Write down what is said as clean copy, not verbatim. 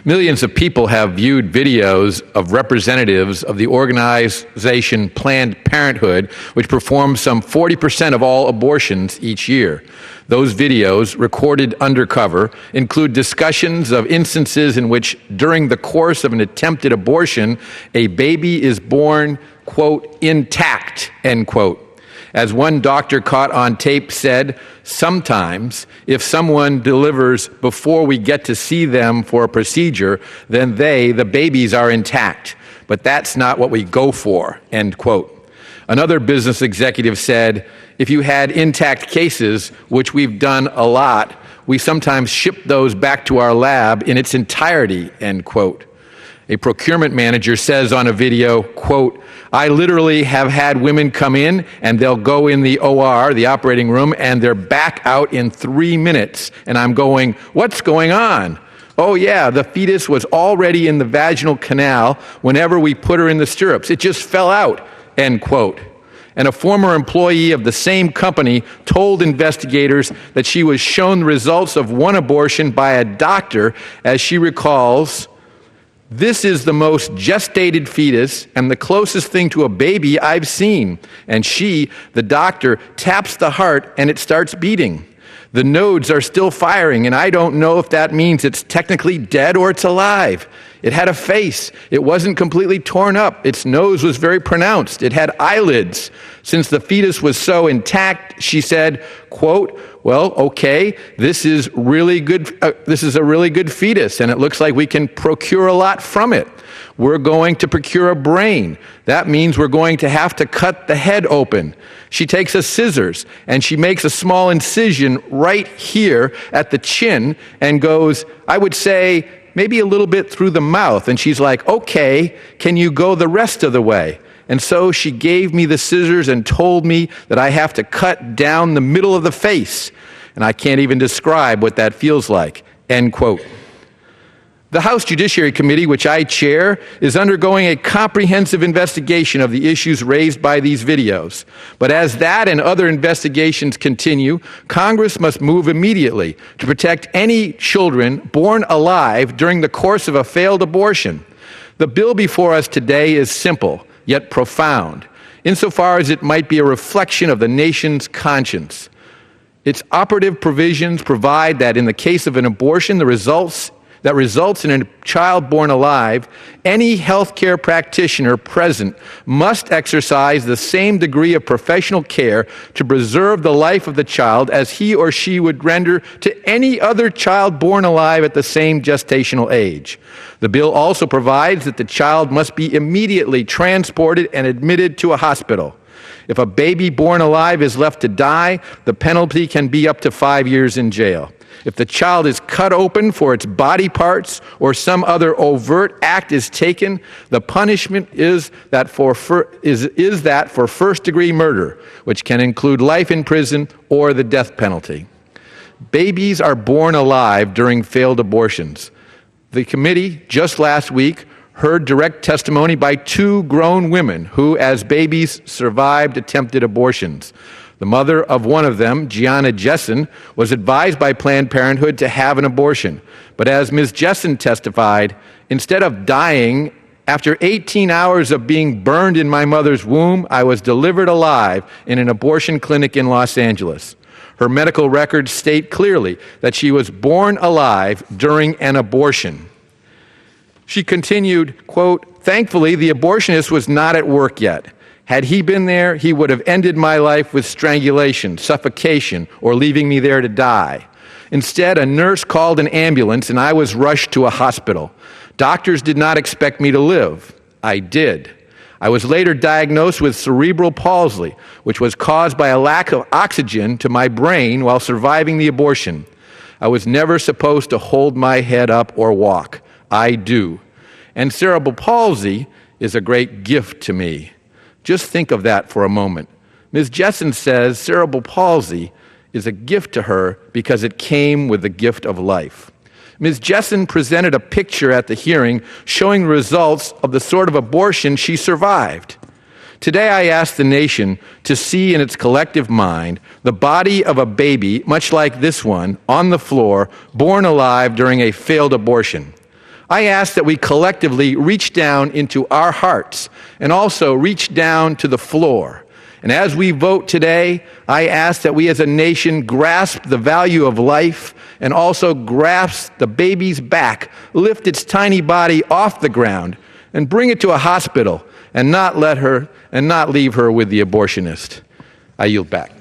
Millions of people have viewed videos of representatives of the organization Planned Parenthood, which performs some 40% of all abortions each year. Those videos, recorded undercover, include discussions of instances in which, during the course of an attempted abortion, a baby is born, quote, intact, end quote. As one doctor caught on tape said, sometimes if someone delivers before we get to see them for a procedure, then the babies are intact. But that's not what we go for, end quote. Another business executive said, if you had intact cases, which we've done a lot, we sometimes ship those back to our lab in its entirety, end quote. A procurement manager says on a video, quote, I literally have had women come in and they'll go in the OR, the operating room, and they're back out in 3 minutes. And I'm going, what's going on? Oh yeah, the fetus was already in the vaginal canal whenever we put her in the stirrups. It just fell out, end quote. And a former employee of the same company told investigators that she was shown the results of one abortion by a doctor, as she recalls, this is the most gestated fetus and the closest thing to a baby I've seen. And she, the doctor, taps the heart and it starts beating. The nodes are still firing, and I don't know if that means it's technically dead or it's alive. It had a face. It wasn't completely torn up. Its nose was very pronounced. It had eyelids. Since the fetus was so intact, she said, quote, well, okay, this is a really good fetus, and it looks like we can procure a lot from it. We're going to procure a brain. That means we're going to have to cut the head open. She takes a scissors and she makes a small incision right here at the chin and goes, I would say, maybe a little bit through the mouth. And she's like, okay, can you go the rest of the way? And so she gave me the scissors and told me that I have to cut down the middle of the face. And I can't even describe what that feels like, end quote. The House Judiciary Committee, which I chair, is undergoing a comprehensive investigation of the issues raised by these videos. But as that and other investigations continue, Congress must move immediately to protect any children born alive during the course of a failed abortion. The bill before us today is simple, yet profound, insofar as it might be a reflection of the nation's conscience. Its operative provisions provide that in the case of an abortion that results in a child born alive, any healthcare practitioner present must exercise the same degree of professional care to preserve the life of the child as he or she would render to any other child born alive at the same gestational age. The bill also provides that the child must be immediately transported and admitted to a hospital. If a baby born alive is left to die, the penalty can be up to 5 years in jail. If the child is cut open for its body parts or some other overt act is taken, the punishment is that for first-degree murder, which can include life in prison or the death penalty. Babies are born alive during failed abortions. The committee, just last week, heard direct testimony by 2 grown women who, as babies, survived attempted abortions. The mother of one of them, Gianna Jessen, was advised by Planned Parenthood to have an abortion. But as Ms. Jessen testified, instead of dying, after 18 hours of being burned in my mother's womb, I was delivered alive in an abortion clinic in Los Angeles. Her medical records state clearly that she was born alive during an abortion. She continued, quote, thankfully, the abortionist was not at work yet. Had he been there, he would have ended my life with strangulation, suffocation, or leaving me there to die. Instead, a nurse called an ambulance and I was rushed to a hospital. Doctors did not expect me to live. I did. I was later diagnosed with cerebral palsy, which was caused by a lack of oxygen to my brain while surviving the abortion. I was never supposed to hold my head up or walk. I do. And cerebral palsy is a great gift to me. Just think of that for a moment. Ms. Jessen says cerebral palsy is a gift to her because it came with the gift of life. Ms. Jessen presented a picture at the hearing showing results of the sort of abortion she survived. Today I ask the nation to see in its collective mind the body of a baby, much like this one, on the floor, born alive during a failed abortion. I ask that we collectively reach down into our hearts and also reach down to the floor. And as we vote today, I ask that we as a nation grasp the value of life and also grasp the baby's back, lift its tiny body off the ground, and bring it to a hospital and not leave her with the abortionist. I yield back.